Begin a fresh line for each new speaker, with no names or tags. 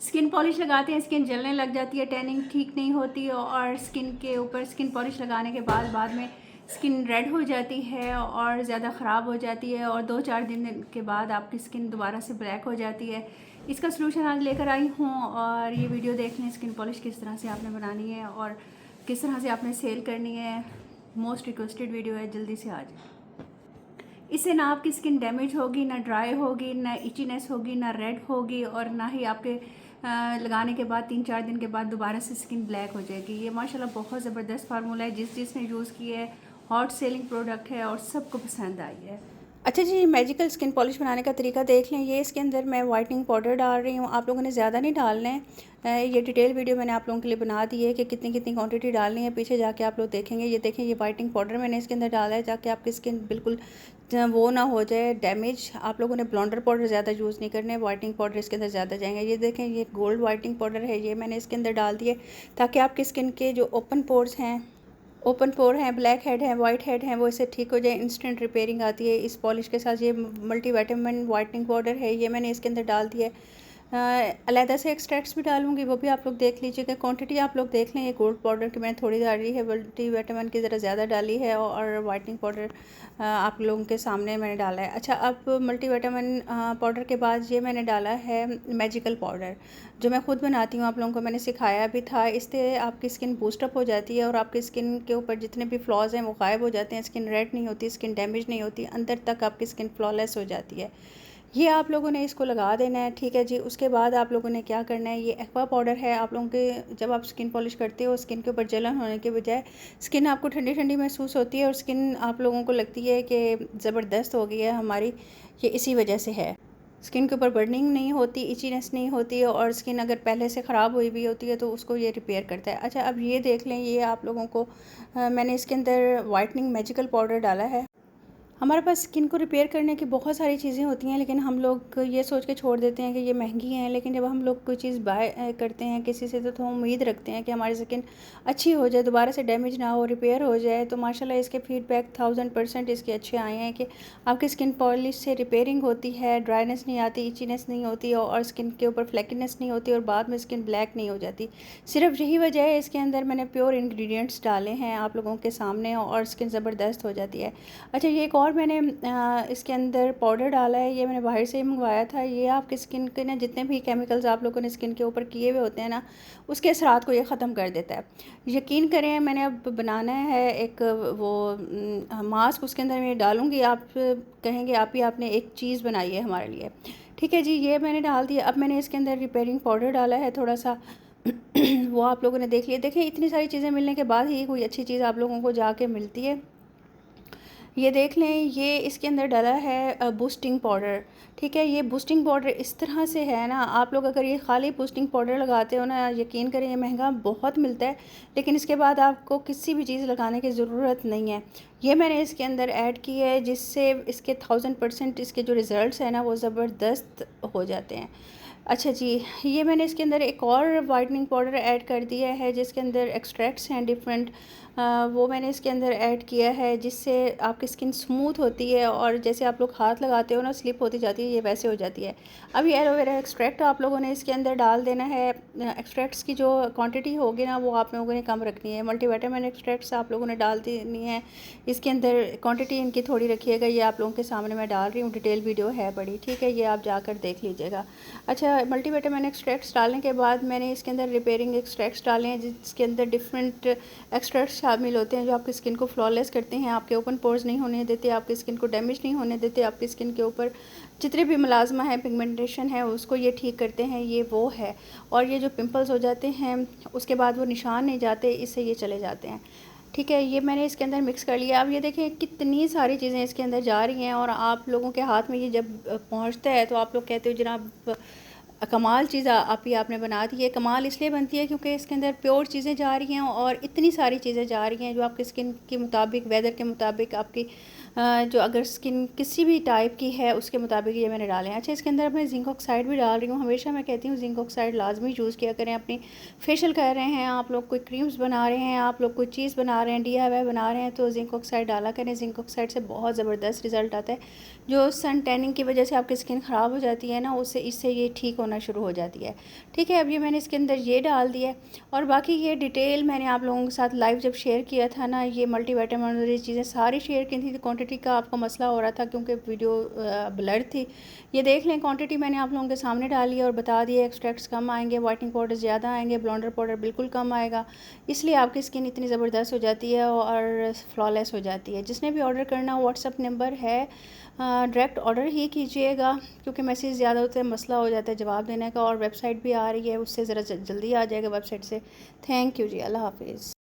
Skin polish लगाते हैं, skin जलने लग जाती है, टैनिंग ठीक नहीं होती, और स्किन के ऊपर स्किन पॉलिश लगाने के बाद में स्किन रेड हो जाती है और ज़्यादा ख़राब हो जाती है, और 2-4 दिन के बाद आपकी स्किन दोबारा से ब्लैक हो जाती है। इसका सलूशन आज लेकर आई हूँ, और ये वीडियो देख लें स्किन पॉलिश किस तरह से आपने बनानी है और किस तरह से आपने सेल करनी है। मोस्ट रिक्वेस्टेड वीडियो है, जल्दी से आ जाए। इससे ना आपकी स्किन डैमेज होगी, ना ड्राई होगी, ना इचीनेस होगी, ना रेड होगी, और ना ही आपके लगाने के बाद 3-4 दिन के बाद दोबारा से स्किन ब्लैक हो जाएगी। ये माशाल्लाह बहुत ज़बरदस्त फार्मूला है, जिसने यूज़ किया है हॉट सेलिंग प्रोडक्ट है और सबको पसंद आई है। अच्छा जी, मैजिकल स्किन पॉलिश बनाने का तरीका देख लें। ये इसके अंदर मैं वाइटनिंग पाउडर डाल रही हूँ। आप लोगों ने ज़्यादा नहीं डालना है। ये डिटेल वीडियो मैंने आप लोगों के लिए बना दी है कि कितनी कितनी क्वांटिटी डालनी है, पीछे जाके आप लोग देखेंगे। ये देखें, ये वाइटनिंग पाउडर मैंने इसके अंदर डाला है ताकि आपकी स्किन बिल्कुल वो ना हो जाए डैमेज। आप लोगों ने ब्लॉन्डर पाउडर ज़्यादा यूज़ नहीं करने, वाइटनिंग पाउडर इसके अंदर ज़्यादा जाएंगे। ये देखें, ये गोल्ड वाइटनिंग पाउडर है, ये मैंने इसके अंदर डाल दिए ताकि आपकी स्किन के जो ओपन पोर हैं, ब्लैक हेड हैं, वाइट हेड हैं, वो इससे ठीक हो जाए। इंस्टेंट रिपेयरिंग आती है इस पॉलिश के साथ। ये मल्टीविटामिन वाइटनिंग पाउडर है, ये मैंने इसके अंदर डाल दिया है। अलहदा से एक्सट्रैक्ट्स भी डालूंगी, वो भी आप लोग देख लीजिएगा। क्वांटिटी आप लोग देख लें। ये गोल्ड पाउडर की मैंने थोड़ी डाली है, मल्टीविटामिन की ज़रा ज़्यादा डाली है, और वाइटनिंग पाउडर आप लोगों के सामने मैंने डाला है। अच्छा, अब मल्टीविटामिन पाउडर के बाद ये मैंने डाला है मैजिकल पाउडर, जो मैं ख़ुद बनाती हूँ। आप लोगों को मैंने सिखाया भी था। इससे आपकी स्किन बूस्टअप हो जाती है और आपकी स्किन के ऊपर जितने भी फ्लॉज हैं वो गायब हो जाते हैं। स्किन रेड नहीं होती, स्किन डैमेज नहीं होती, अंदर तक आपकी स्किन फ्लॉलेस हो जाती है। ये आप लोगों ने इसको लगा देना है, ठीक है जी। उसके बाद आप लोगों ने क्या करना है, ये एक्वा पाउडर है। आप लोगों के जब आप स्किन पॉलिश करते हो, स्किन के ऊपर जलन होने के बजाय स्किन आपको ठंडी ठंडी महसूस होती है और स्किन आप लोगों को लगती है कि ज़बरदस्त हो गई है हमारी। ये इसी वजह से है। स्किन के ऊपर बर्निंग नहीं होती, इचीनेस नहीं होती, और स्किन अगर पहले से ख़राब हुई भी होती है तो उसको ये रिपेयर करता है। अच्छा, अब ये देख लें, ये आप लोगों को मैंने इसके अंदर वाइटनिंग मैजिकल पाउडर डाला है। हमारे पास स्किन को रिपेयर करने की बहुत सारी चीज़ें होती हैं, लेकिन हम लोग ये सोच के छोड़ देते हैं कि ये महंगी हैं। लेकिन जब हम लोग कोई चीज़ बाय करते हैं किसी से, तो हम उम्मीद रखते हैं कि हमारी स्किन अच्छी हो जाए, दोबारा से डैमेज ना हो, रिपेयर हो जाए। तो माशाल्लाह इसके फीडबैक 1000% इसके अच्छे आए हैं कि आपकी स्किन पॉलिश से रिपेयरिंग होती है, ड्राइनेस नहीं आती, इचीनेस नहीं होती, और स्किन के ऊपर फ्लैकीनेस नहीं होती, और बाद में स्किन ब्लैक नहीं हो जाती। सिर्फ यही वजह है। इसके अंदर मैंने प्योर इंग्रेडिएंट्स डाले हैं आप लोगों के सामने, और स्किन ज़बरदस्त हो जाती है। अच्छा, ये एक और मैंने इसके अंदर पाउडर डाला है, ये मैंने बाहर से ही मंगवाया था। ये आपकी स्किन के ना जितने भी केमिकल्स आप लोगों ने स्किन के ऊपर किए हुए होते हैं ना, उसके असरात को ये ख़त्म कर देता है। यकीन करें, मैंने अब बनाना है एक वो मास्क, उसके अंदर मैं डालूँगी। आप कहेंगे आप ही आपने एक चीज़ बनाई है हमारे लिए। ठीक है जी, ये मैंने डाल दिया। अब मैंने इसके अंदर रिपेयरिंग पाउडर डाला है थोड़ा सा वो आप लोगों ने देख लिया। देखें, इतनी सारी चीज़ें मिलने के बाद ही कोई अच्छी चीज़ आप लोगों को जाके मिलती है। ये देख लें, ये इसके अंदर डाला है बूस्टिंग पाउडर, ठीक है। ये बूस्टिंग पाउडर इस तरह से है ना, आप लोग अगर ये खाली बूस्टिंग पाउडर लगाते हो ना, यकीन करें ये महंगा बहुत मिलता है, लेकिन इसके बाद आपको किसी भी चीज़ लगाने की ज़रूरत नहीं है। ये मैंने इसके अंदर ऐड की है, जिससे इसके 1000% इसके जो रिज़ल्ट्स हैं ना, वो ज़बरदस्त हो जाते हैं। अच्छा जी, ये मैंने इसके अंदर एक और वाइटनिंग पाउडर ऐड कर दिया है, जिसके अंदर एक्सट्रैक्ट्स हैं डिफरेंट। वो मैंने इसके अंदर ऐड किया है, जिससे आपकी स्किन स्मूथ होती है, और जैसे आप लोग हाथ लगाते हो ना, स्लिप होती जाती है, ये वैसे हो जाती है। अब ये एलोवेरा एक्सट्रैक्ट आप लोगों ने इसके अंदर डाल देना है। एक्सट्रैक्ट्स की जो क्वांटिटी होगी ना, वो आप लोगों ने कम रखनी है। मल्टीविटामिन एक्सट्रैक्ट्स आप लोगों ने डाल देनी है। इसके अंदर क्वांटिटी इनकी थोड़ी रखिएगा। ये आप लोगों के सामने मैं डाल रही हूँ, डिटेल वीडियो है बड़ी, ठीक है, ये आप जाकर देख लीजिएगा। अच्छा, मल्टीविटामिन एक्सट्रैक्ट्स डालने के बाद मैंने इसके अंदर रिपेयरिंग एक्सट्रैक्ट्स डाले हैं, जिसके अंदर डिफरेंट एक्सट्रैक्ट्स शामिल होते हैं जो आपकी स्किन को फ्लॉलेस करते हैं, आपके ओपन पोर्स नहीं होने देते, आपकी स्किन को डैमेज नहीं होने देते, आपकी स्किन के ऊपर जितने भी मुलाजमा है, पिगमेंटेशन है, उसको ये ठीक करते हैं। ये वो है। और ये जो पिंपल्स हो जाते हैं उसके बाद वो निशान नहीं जाते, इससे ये चले जाते हैं, ठीक है। ये मैंने इसके अंदर मिक्स कर लिया। अब ये देखें, कितनी सारी चीज़ें इसके अंदर जा रही हैं, और आप लोगों के हाथ में ये जब पहुंचता है तो आप लोग कहते हो जनाब कमाल चीज़ आप ही आपने बना दी है। कमाल इसलिए बनती है क्योंकि इसके अंदर प्योर चीज़ें जा रही हैं, और इतनी सारी चीज़ें जा रही हैं जो आपकी स्किन के मुताबिक, वेदर के मुताबिक, आपकी जो अगर स्किन किसी भी टाइप की है उसके मुताबिक ये मैंने डाले हैं। अच्छा, इसके अंदर मैं जिंक ऑक्साइड भी डाल रही हूँ। हमेशा मैं कहती हूँ जिंक ऑक्साइड लाजमी यूज़ किया करें। अपनी फेशियल कर रहे हैं आप लोग, कोई क्रीम्स बना रहे हैं आप लोग, कोई चीज़ बना रहे हैं, DIY बना रहे हैं, तो जिंक ऑक्साइड डाला करें। जिंक ऑक्साइड से बहुत ज़बरदस्त रिज़ल्ट आता है। जो सन टैनिंग की वजह से आपकी स्किन ख़राब हो जाती है ना, उससे इससे ये ठीक होना शुरू हो जाती है। ठीक है, अब ये मैंने इसके अंदर ये डाल दिया है। और बाकी ये डिटेल मैंने आप लोगों के साथ लाइव जब शेयर किया था ना, ये मल्टीविटामिन और ये चीज़ें सारी शेयर की थी। क्वांटिटी का आपको मसला हो रहा था क्योंकि वीडियो ब्लर थी। ये देख लें, क्वांटिटी मैंने आप लोगों के सामने डाली है और बता दिया। एक्सट्रैक्ट्स कम आएंगे, वाइटनिंग पाउडर ज़्यादा आएंगे, ब्लॉन्डर पाउडर बिल्कुल कम आएगा। इसलिए आपकी स्किन इतनी ज़बरदस्त हो जाती है और फ्लॉलेस हो जाती है। जिसने भी ऑर्डर करना, व्हाट्सअप नंबर है, डायरेक्ट ऑर्डर ही कीजिएगा क्योंकि मैसेज ज़्यादा होते हैं, मसला हो जाता है जवाब देने का। और वेबसाइट भी आ रही है, उससे ज़रा जल्दी आ जाएगा वेबसाइट से। थैंक यू जी, अल्लाह हाफिज़।